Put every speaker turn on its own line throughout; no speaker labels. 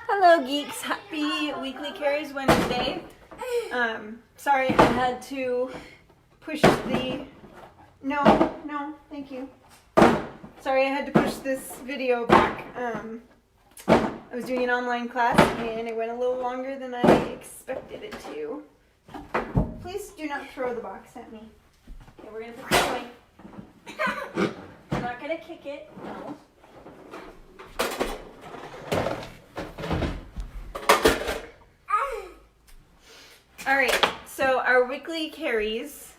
Hello geeks, happy weekly carries Wednesday. Sorry I had to push no, thank you. Sorry I had to push this video back. I was doing an online class and it went a little longer than I expected it to. Please do not throw the box at me. Okay, we're gonna put this away. I'm not gonna kick it, no. Alright, so our weekly carries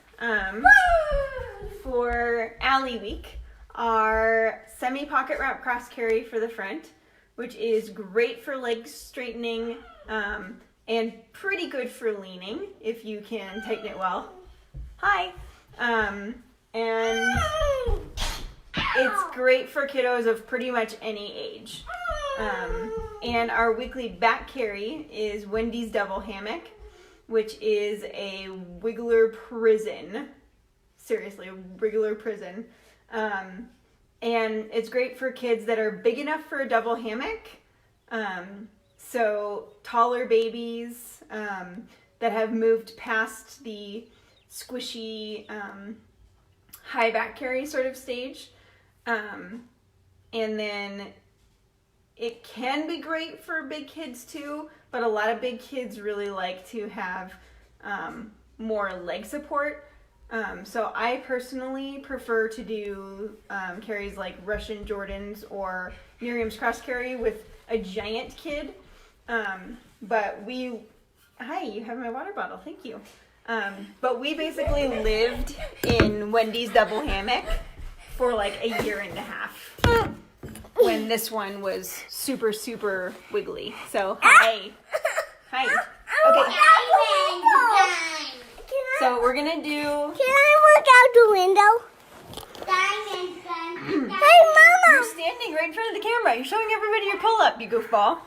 for Alley Week are semi-pocket wrap cross carry for the front, which is great for leg straightening and pretty good for leaning if you can tighten it well. Hi! And it's great for kiddos of pretty much any age. And our weekly back carry is Wendy's double hammock, which is a wriggler prison. Seriously, a wriggler prison. And it's great for kids that are big enough for a double hammock. So taller babies that have moved past the squishy high back carry sort of stage. And then it can be great for big kids too, but a lot of big kids really like to have more leg support. So I personally prefer to do carries like Russian Jordans or Miriam's cross carry with a giant kid. But hi, you have my water bottle, thank you. But we basically lived in Wendy's double hammock for like a year and a half when this one was super, super wiggly. So, hi. Hi. Okay. So we're gonna do...
Can I look out the window? Hey, Mama!
You're standing right in front of the camera. You're showing everybody your pull-up, you goofball.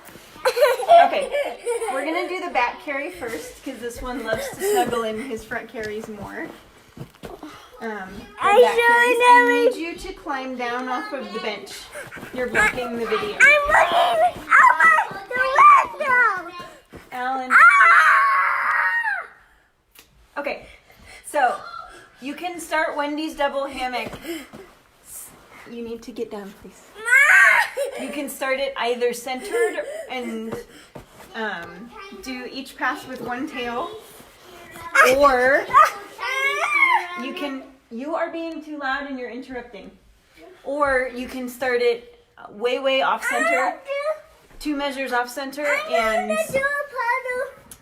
Okay, we're gonna do the back carry first because this one loves to snuggle in his front carries more. I need you to climb down off of the bench. You're blocking the video.
I'm looking out the window!
Alan. Okay, so you can start Wendy's double hammock. You need to get down, please. You can start it either centered and do each pass with one tail, or you are being too loud and you're interrupting. Or you can start it way off center, 2 measures off center, and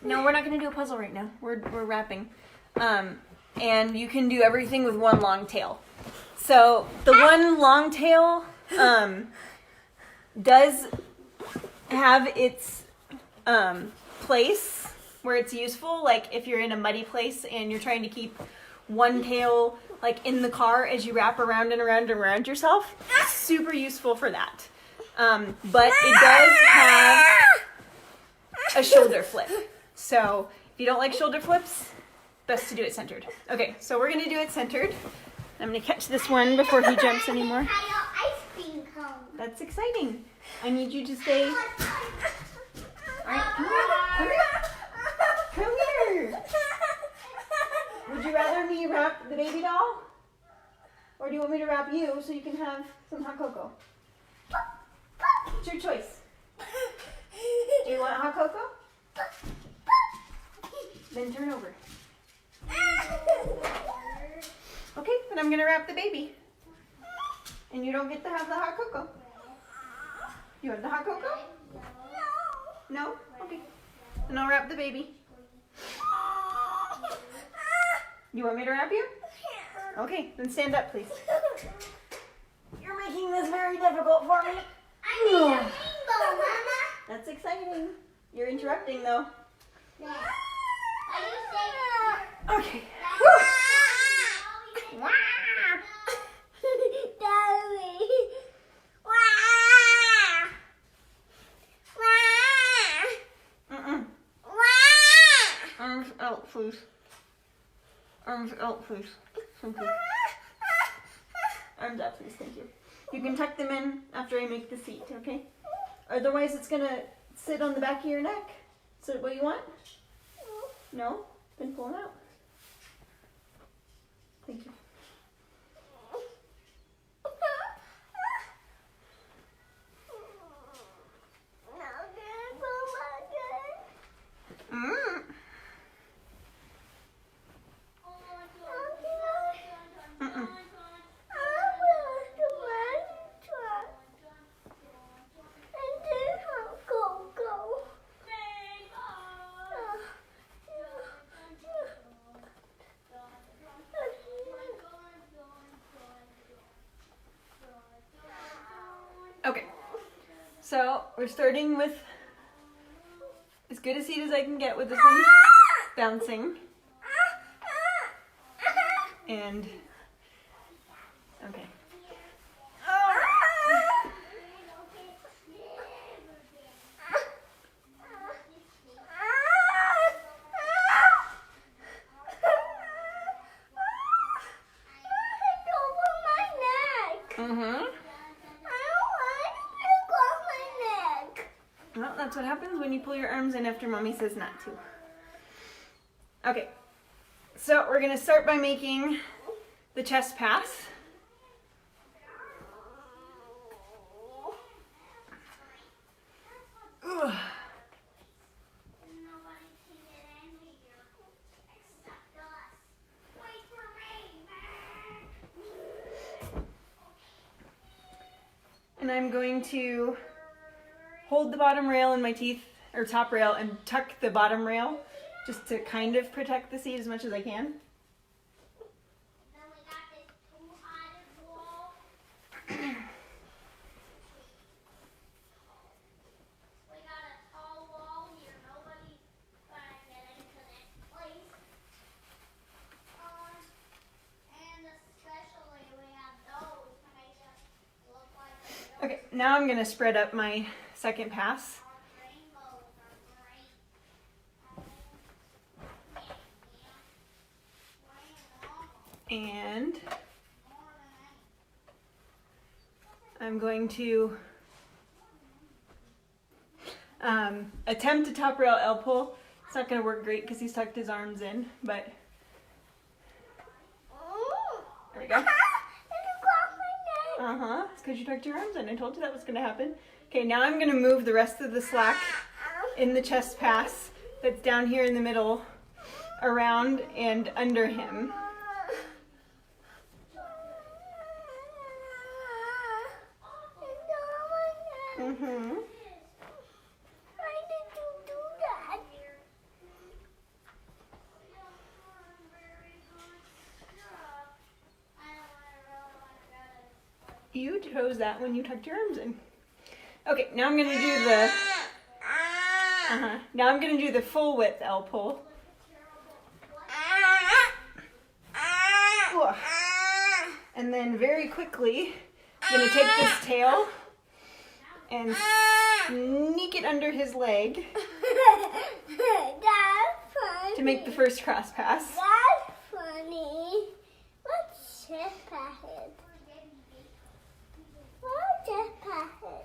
no, we're not going to do a puzzle right now. We're wrapping. And you can do everything with one long tail. So the one long tail does have its place where it's useful. Like if you're in a muddy place and you're trying to keep one tail like in the car as you wrap around and around and around yourself. Super useful for that. But it does have a shoulder flip. So if you don't like shoulder flips, best to do it centered. Okay, so we're gonna do it centered. I'm gonna catch this one before he jumps anymore. That's exciting. I need you to stay. All right, come here. Would you rather me wrap the baby doll? Or do you want me to wrap you so you can have some hot cocoa? It's your choice. Do you want hot cocoa? Then turn over. Okay, then I'm gonna wrap the baby. And you don't get to have the hot cocoa. You want the hot cocoa? No? Okay. Then I'll wrap the baby. You want me to wrap you? Okay, then stand up, please. You're making this very difficult for me.
I need a rainbow, Mama.
That's exciting. You're interrupting, though.
Yeah.
Okay. Arms out, please. Arms out, please. Thank you. Arms out, please. Thank you. You can tuck them in after I make the seat, okay? Otherwise, it's gonna sit on the back of your neck. Is that what you want? No? Then pull them out. Thank you. Mm. Mm-mm. Okay, so we're starting with as good a seat as I can get with this one bouncing. And, okay. Mm-hmm. Well, that's what happens when you pull your arms in after Mommy says not to. Okay, so we're going to start by making the chest pass. Ugh. And I'm going to hold the bottom rail in my teeth, or top rail, and tuck the bottom rail just to kind of protect the seat as much as I can. Okay, now I'm going to spread up my second pass. And I'm going to attempt a top rail L pull. It's not going to work great because he's tucked his arms in, but there we go. Uh-huh, it's because you tucked your arms in. I told you that was going to happen. Okay, now I'm going to move the rest of the slack in the chest pass that's down here in the middle around and under him. Mm-hmm.
Why did you do that?
You chose that when you tucked your arms in. Okay, now I'm going to do the now I'm going to do the full width L pull. And then very quickly, I'm going to take this tail and sneak it under his leg to make the first cross pass.
That's funny. What's chest pass?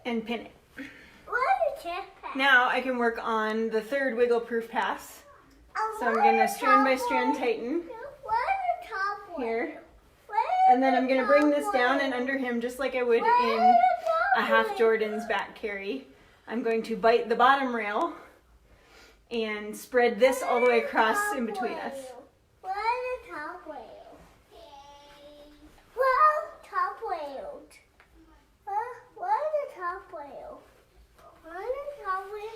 And pin it.
What is chest pass?
Now I can work on the third wiggle proof pass. So I'm going to strand by strand tighten here. And then I'm going to bring this down and under him just like I would in a half Jordan's back carry. I'm going to bite the bottom rail and spread this all the way across in between us.
Where's the top rail? Where's the top rail? Where's the top rail? Where's the top rail?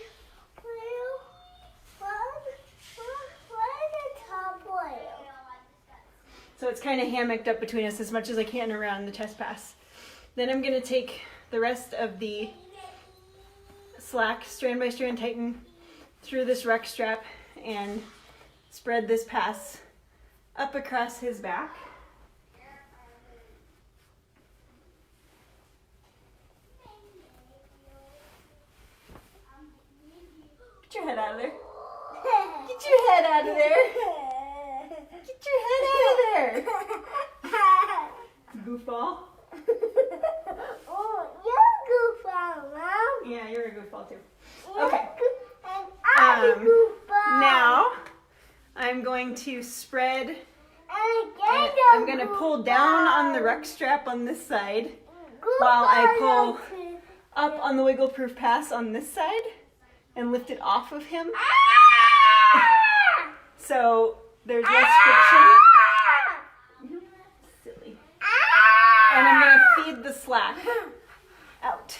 Where's the top rail?
So it's kind of hammocked up between us as much as I can around the chest pass. Then I'm going to take the rest of the slack, strand by strand tighten through this ruck strap and spread this pass up across his back. Get your head out of there. Get your head out of there. Get your head out of there. Goofball.
Oh, you're a goofball, Mom.
Yeah, you're a goofball. would fall too. Okay. Now I'm going to spread. I'm going to pull down on the ruck strap on this side while I pull up on the wiggle proof pass on this side and lift it off of him. So there's less friction. Silly. And I'm going to feed the slack out.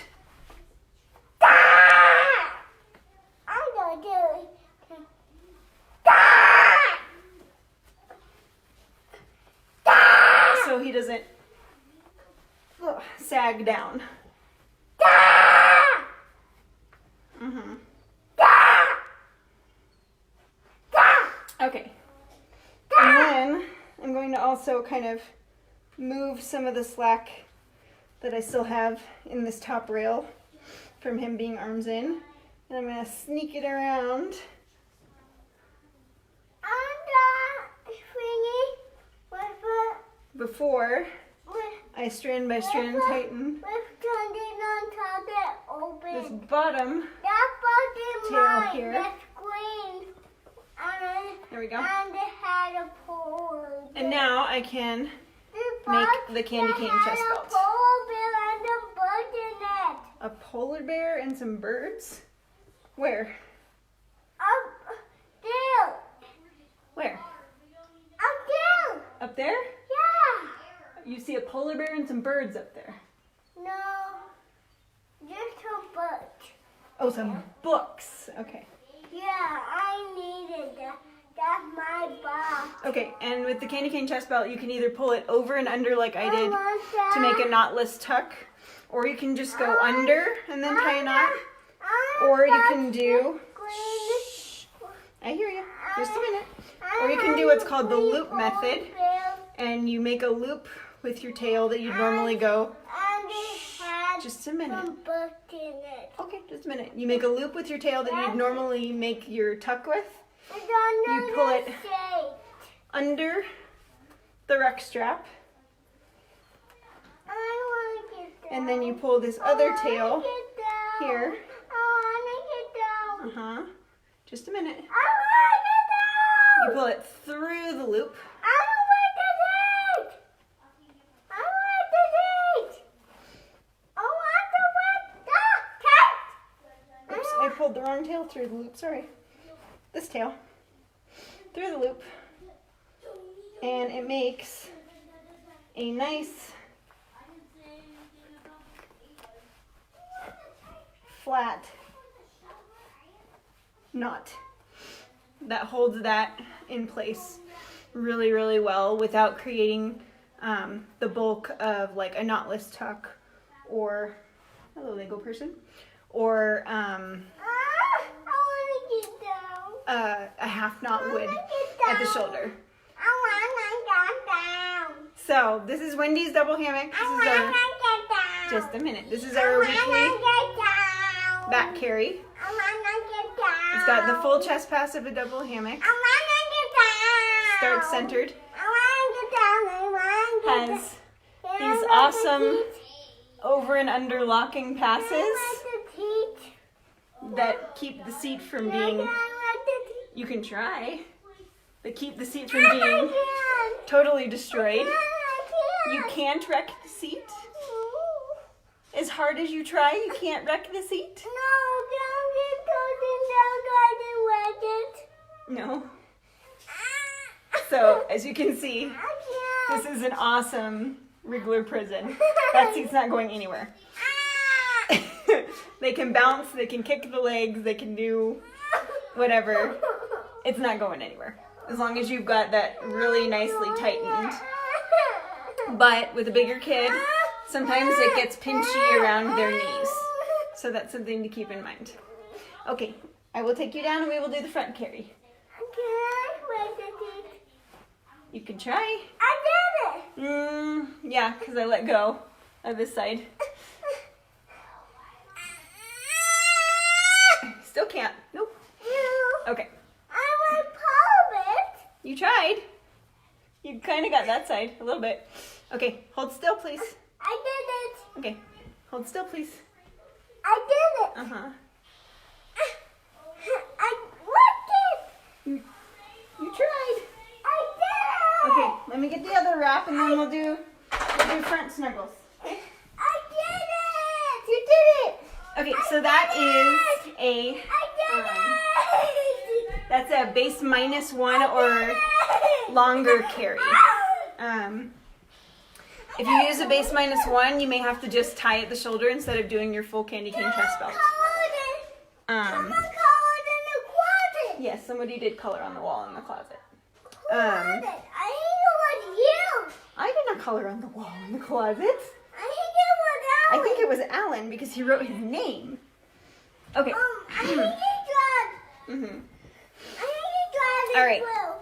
So he doesn't sag down. Okay. And then I'm going to also kind of move some of the slack that I still have in this top rail from him being arms in. And I'm going to sneak it around. Before I strand by strand tighten this bottom tail here. There we go. And now I can make the candy cane chest belt. A polar bear and some birds? Where?
Up there.
Where?
Up there.
Up there?
Yeah.
You see a polar bear and some birds up there.
No, just a book.
Oh, some books. Okay.
Yeah, I needed that. That's my box.
Okay, and with the candy cane chest belt, you can either pull it over and under like I did to make a knotless tuck, or you can just go under and then tie a knot, or you can do, shh, I hear you, just a minute, or you can do what's called the loop method, and you make a loop with your tail that you'd normally go, just a minute. Okay, just a minute. You make a loop with your tail that you'd normally make your tuck with. You pull it under the ruck strap, and then you pull this other tail here. Just a minute. You pull it through the loop. Oops, I pulled the wrong tail through the loop, sorry. This tail through the loop, and it makes a nice flat knot that holds that in place really, really well without creating the bulk of like a knotless tuck or, hello Lego person, or a half knot would at the shoulder. So this is Wendy's double hammock. This is our, just a minute. This is our weekly back carry. It's got the full chest pass of a double hammock. Starts centered. Has these awesome over and under locking passes that keep the seat from being, you can try, but keep the seat from being totally destroyed. You can't wreck the seat. As hard as you try, you can't wreck the seat. No. So, as you can see, this is an awesome wriggler prison. That seat's not going anywhere. They can bounce, they can kick the legs, they can do whatever. It's not going anywhere. As long as you've got that really nicely tightened. But with a bigger kid, sometimes it gets pinchy around their knees. So that's something to keep in mind. Okay, I will take you down and we will do the front carry. You can try.
I did it.
Yeah, because I let go of this side. Still can't. Nope. Okay.
I want part of it.
You tried. You kind of got that side a little bit. Okay, hold still, please.
I did it.
Okay, hold still, please.
I did it.
wrap and then we'll do front snuggles. Okay?
I did it!
You did it! Okay, so that is that's a base -1 or longer carry. If you use a base -1, you may have to just tie at the shoulder instead of doing your full candy cane chest belt.
Someone colored in the closet.
Yes, somebody did color on the wall in the closet.
I think it was you.
I did not color on the wall in the closet.
I think it was Alan.
I think it was Alan because he wrote his name. Okay.
I think he draws.
Mm-hmm.
I think he draws
All right.
blue.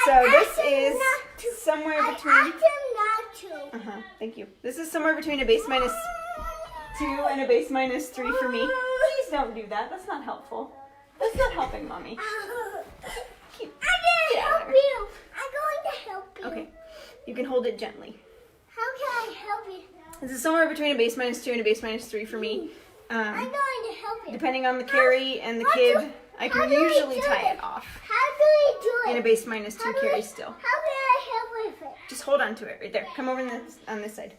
So
I
this
asked him
is
not to.
somewhere
I
between.
asked him not to.
Thank you. This is somewhere between a base -2 and a base -3 for me. Please don't do that. That's not helpful. That's not helping, Mommy.
I'm
Get
going to
out of
help
there.
you. I'm going to help you.
Okay. You can hold it gently.
How can I help you?
This is somewhere between a base -2 and a base -3 for me.
I'm going to help you.
Depending on the carry and the kid, I can usually tie it off
How do we do it?
in a base -2 carry still.
How can I help with it?
Just hold on to it right there. Come over on this side.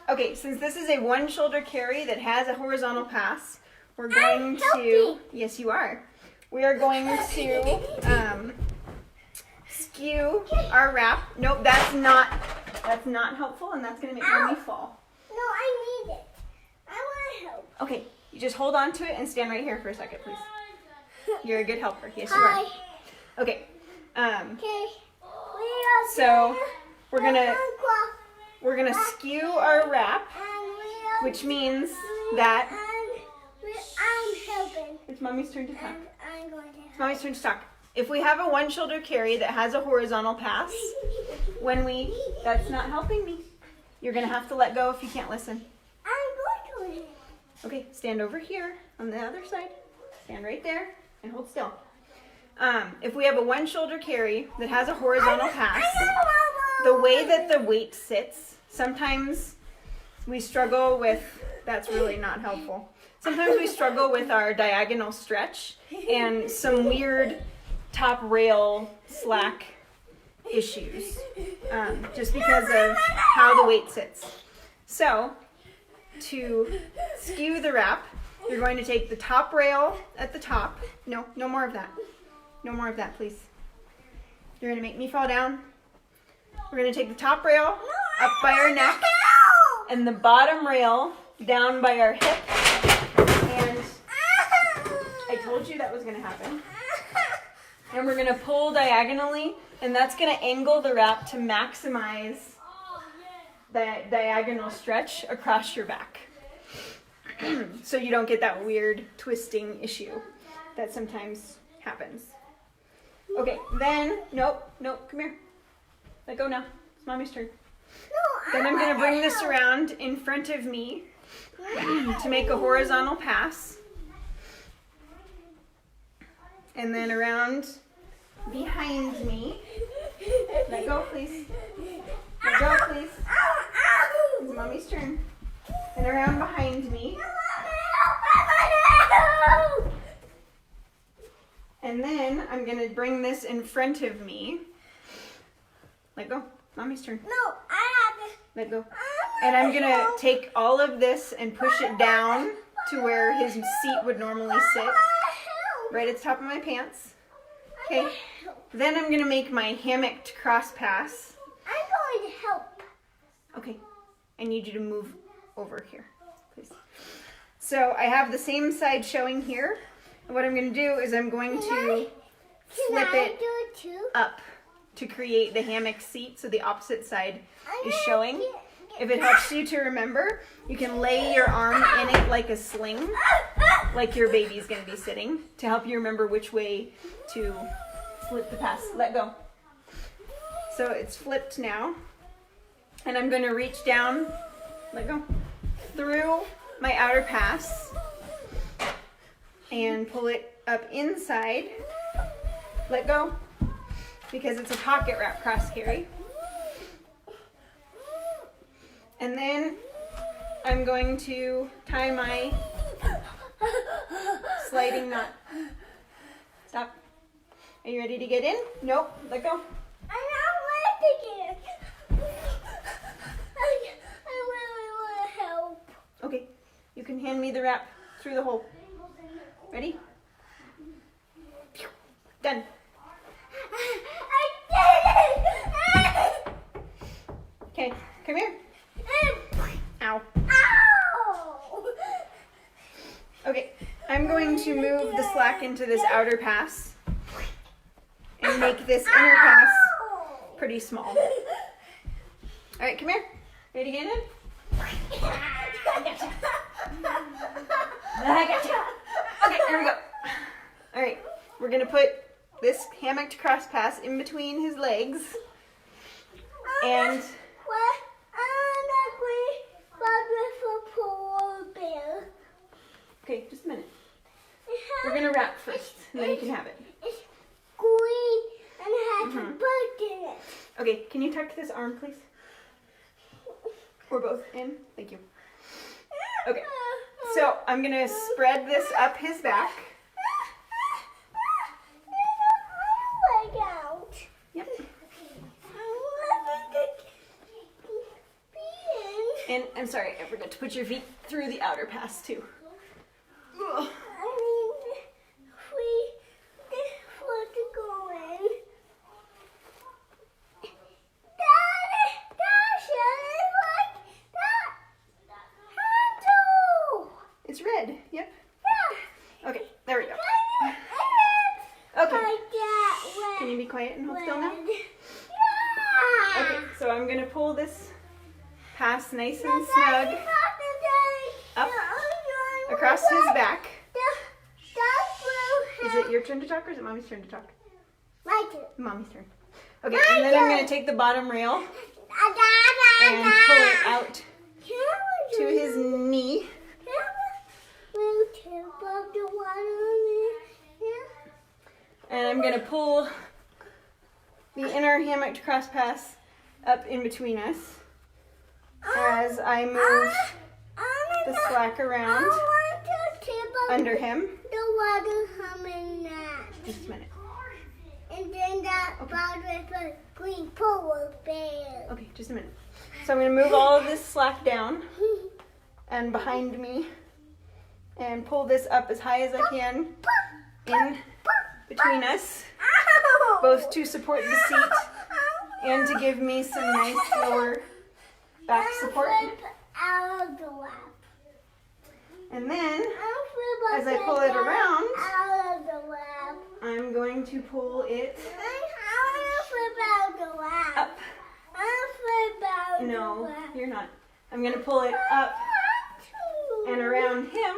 Okay, since this is a one shoulder carry that has a horizontal pass, we're going to,
helping.
yes you are, we are going to skew our wrap. Nope, that's not helpful and that's going to make Mommy fall.
No, I need it. I want to help.
Okay, you just hold on to it and stand right here for a second, please. You're a good helper. Yes, you
Hi.
are. Okay.
Okay.
So we're gonna skew our wrap, which means that
I'm helping.
it's Mommy's turn to talk.
I'm going to
It's
help.
Mommy's turn to talk. If we have a one shoulder carry that has a horizontal pass, that's not helping me. You're gonna have to let go if you can't listen.
I'm going to.
Okay, stand over here on the other side. Stand right there and hold still. If we have a one shoulder carry that has a horizontal pass, the way that the weight sits, sometimes we struggle with, that's really not helpful. Sometimes we struggle with our diagonal stretch and some weird top rail slack issues, just because of how the weight sits. So, to skew the wrap, you're going to take the top rail at the top. No more of that. No more of that, please. You're going to make me fall down. We're going to take the top rail up by our neck and the bottom rail down by our hip. And I told you that was going to happen. And we're going to pull diagonally, and that's going to angle the wrap to maximize the diagonal stretch across your back. So you don't get that weird twisting issue that sometimes happens. Okay, then, nope, come here. Let go now. It's Mommy's turn. Then I'm going to bring this around in front of me to make a horizontal pass. And then around behind me. Let go, please. Let go, please. It's Mommy's turn. And around behind me. And then I'm going to bring this in front of me. Let go. Mommy's turn.
No, I have to.
Let go. And I'm going to take all of this and push it down to where his seat would normally sit. Right at the top of my pants. Okay. Then I'm going to make my hammocked cross pass.
I'm going to help.
Okay. I need you to move over here, please. So I have the same side showing here. And what I'm going to do is I'm going to flip it up to create the hammock seat so the opposite side is showing. If it helps you to remember, you can lay your arm in it like a sling, like your baby's going to be sitting, to help you remember which way to flip the pass. Let go. So it's flipped now. And I'm going to reach down, let go, through my outer pass and pull it up inside. Let go, because it's a pocket wrap cross carry. And then I'm going to tie my sliding knot. Stop. Are you ready to get in? Nope. Let go.
I'm not ready to get in.
can hand me the wrap through the hole. Ready? Done. Okay, come here. Ow. Okay, I'm going to move the slack into this outer pass and make this inner pass pretty small. All right, come here. Ready to get in? I gotcha. Okay, here we go. All right, we're gonna put this hammocked cross pass in between his legs, and okay, just a minute. We're gonna wrap first, and then you can have it.
It's green and has a bird in it.
Okay, can you tuck this arm, please? Or both in? Thank you. Okay, so I'm gonna spread this up his back. Yep. And I'm sorry, I forgot to put your feet through the outer pass too. Ugh. It's red. Yep. Okay, there we go. Okay. Can you be quiet and hold still now? Okay, so I'm gonna pull this pass nice and snug up across his back. Is it your turn to talk or is it Mommy's turn to talk?
My turn.
Mommy's turn. Okay, and then I'm gonna take the bottom rail and pull it out to his knee. And I'm gonna pull the inner hammocked cross pass up in between us as I move the slack around under him. Just a minute.
And then that bottle is a green polar bear.
Okay, just a minute. So I'm gonna move all of this slack down and behind me and pull this up as high as I can in between us, both to support the seat and to give me some nice lower back support. And then, as I pull it around, I'm going to pull it up. No, you're not. I'm going to pull it up and around him.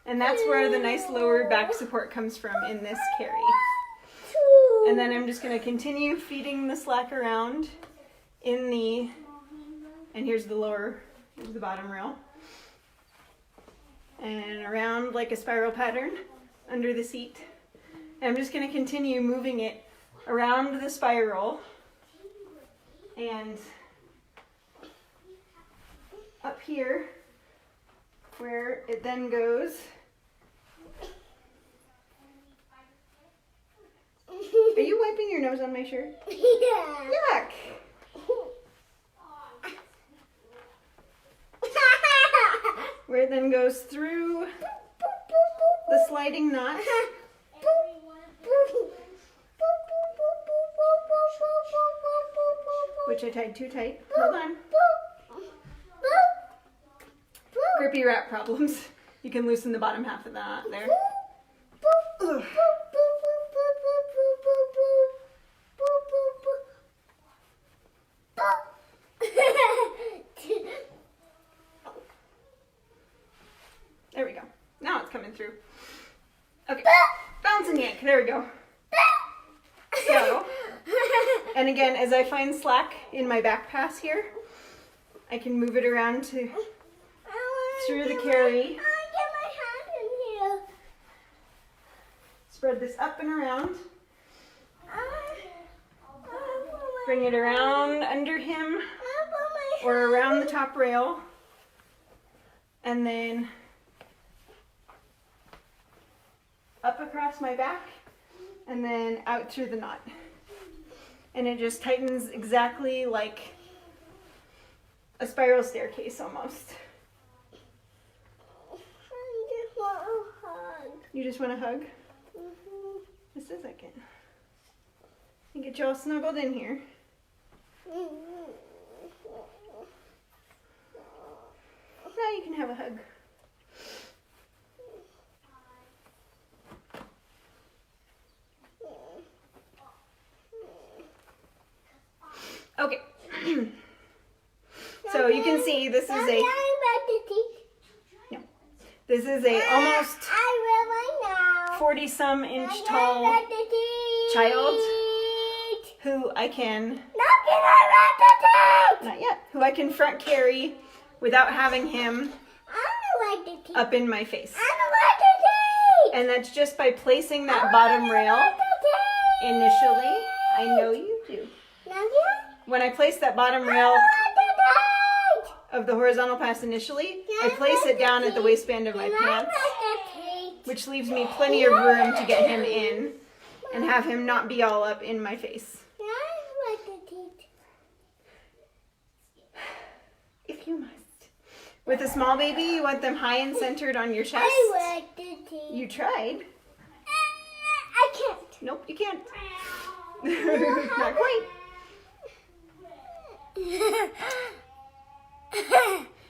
And that's where the nice lower back support comes from in this carry. And then I'm just going to continue feeding the slack around in the, and here's the bottom rail. And around like a spiral pattern under the seat. And I'm just going to continue moving it around the spiral and up here where it then goes. Are you wiping your nose on my shirt?
Yeah.
Yuck! Where it then goes through the sliding knot, which I tied too tight. Hold on. Grippy wrap problems. You can loosen the bottom half of the knot there. Ugh. There we go. Now it's coming through. Okay, bounce and yank. There we go. So, and again, as I find slack in my back pass here, I can move it around to through the carry. Spread this up and around. Bring it around under him or around the top rail. And then up across my back and then out through the knot. And it just tightens exactly like a spiral staircase almost. You just want a hug? Just a second. And get you all snuggled in here. Now you can have a hug. Okay. So you can see this is a this is a almost 40-some inch tall child who I can not yet who I can front carry without having him up in my face. And that's just by placing that bottom rail initially. I know you do. When I place that bottom rail of the horizontal pass initially, I place it down at the waistband of my pants, which leaves me plenty of room to get him in and have him not be all up in my face. If you must. With a small baby, you want them high and centered on your chest. You tried.
I can't.
Nope, you can't. Not quite.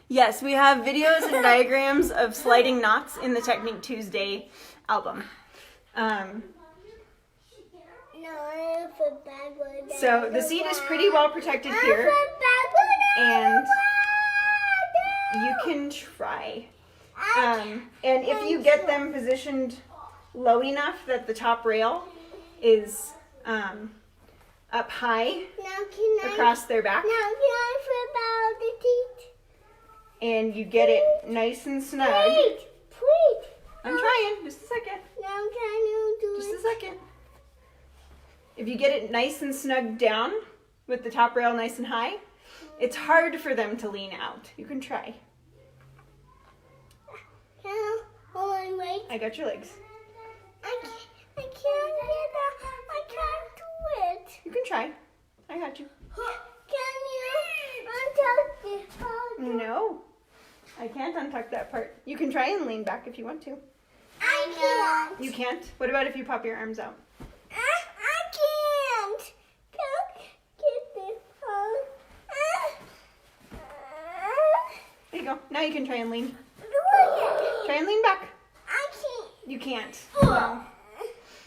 Yes, we have videos and diagrams of sliding knots in the Technique Tuesday album. So the seat is pretty well protected here, and you can try. And if you get them positioned low enough that the top rail is up high across their back, and you get it nice and snug. I'm trying. Just a second. Just a second. If you get it nice and snug down with the top rail nice and high, it's hard for them to lean out. You can try. I got your legs.
I can't do it.
You can try. I got you.
Can you untuck this part?
No. I can't untuck that part. You can try and lean back if you want to.
I can't.
You can't? What about if you pop your arms out?
I can't. Can't get this part.
There you go. Now you can try and lean.
I
Try and lean back.
can't.
You can't. No.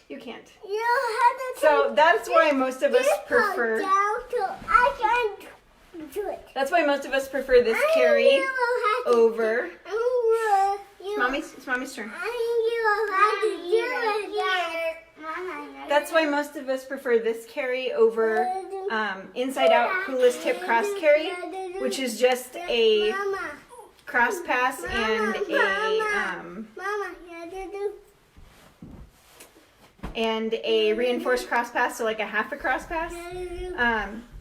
You can't.
You have to
So that's why most of us
this part
prefer.
down so I can't do it.
That's why most of us prefer this carry over. It's mommy's turn. That's why most of us prefer this carry over inside out coolest hip cross carry, which is just a cross pass and a reinforced cross pass, so like a half a cross pass.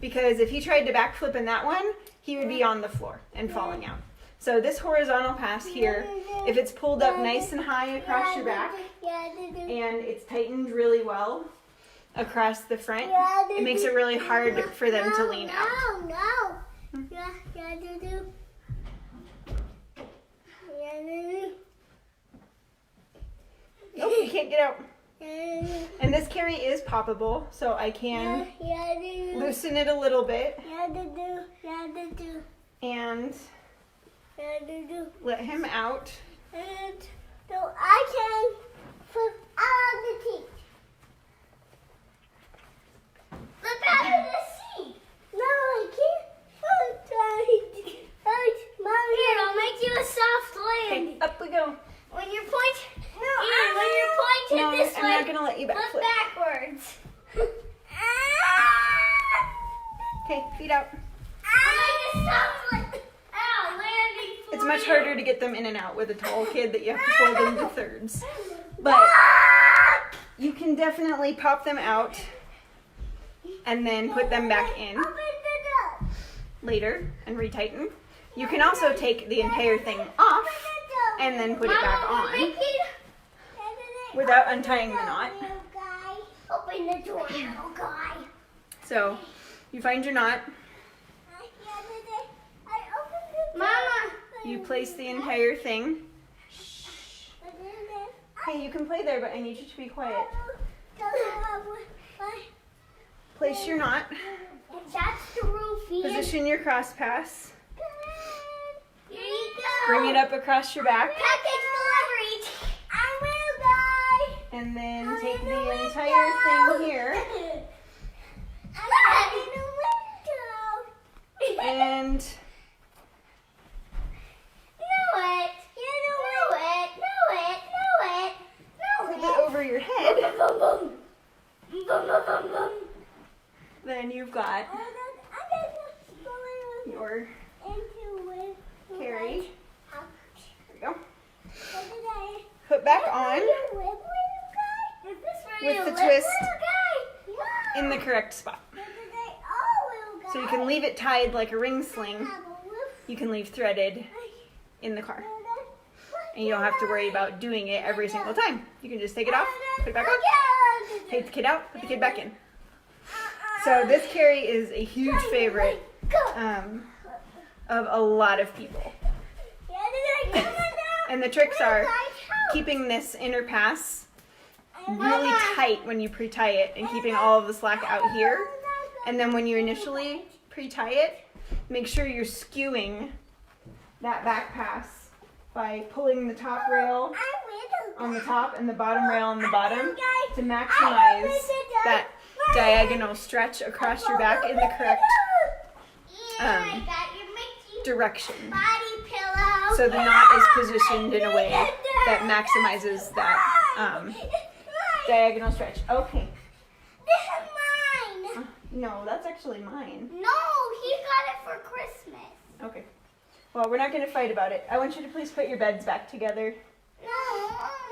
Because if he tried to backflip in that one, he would be on the floor and falling out. So this horizontal pass here, if it's pulled up nice and high across your back and it's tightened really well across the front, it makes it really hard for them to lean out. Nope, you can't get out. And this carry is poppable, so I can loosen it a little bit and let him out.
And so I can put out the teeth. Look out of the seat. No, I can't. Mommy, here, I'll make you a soft land.
Okay, up we go.
When you're pointing, when you're pointing this way,
I'm not gonna let you
look
backflip.
backwards.
Okay, feet out.
I'll make a soft land. Ow, landing for
It's much harder to get them in and out with a tall kid that you have to fold into thirds. But you can definitely pop them out and then put them back in later and retighten. You can also take the entire thing off and then put it back on without untying the knot.
Open the door, little guy.
So you find your knot,
Mama.
you place the entire thing. Hey, okay, you can play there, but I need you to be quiet. Place your knot.
That's the roofie.
Position your cross pass.
Here you go.
Bring it up across your back.
Package delivery. I will, guys.
And then take the entire thing here. And hold it over your head. Then you've got your carry. There we go. Put back on with the twist in the correct spot. So you can leave it tied like a ring sling. You can leave threaded in the car. And you don't have to worry about doing it every single time. You can just take it off, put it back on, take the kid out, put the kid back in. So this carry is a huge favorite of a lot of people. And the tricks are keeping this inner pass really tight when you pre-tie it and keeping all of the slack out here. And then when you initially pre-tie it, make sure you're skewing that back pass by pulling the top rail on the top and the bottom rail on the bottom to maximize that diagonal stretch across your back in the correct direction. So the knot is positioned in a way that maximizes that diagonal stretch. Okay.
This is mine.
No, that's actually mine.
No, he got it for Christmas.
Okay. Well, we're not going to fight about it. I want you to please put your beds back together.
No,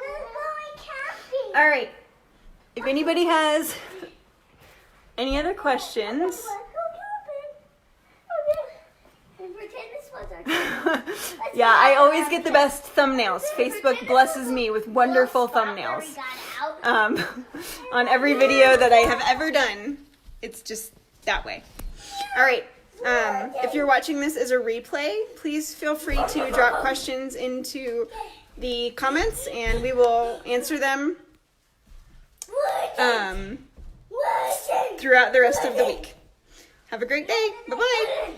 we're going camping.
All right. If anybody has any other questions, yeah, I always get the best thumbnails. Facebook blesses me with wonderful thumbnails. On every video that I have ever done, it's just that way. All right. If you're watching this as a replay, please feel free to drop questions into the comments and we will answer them throughout the rest of the week. Have a great day. Bye-bye.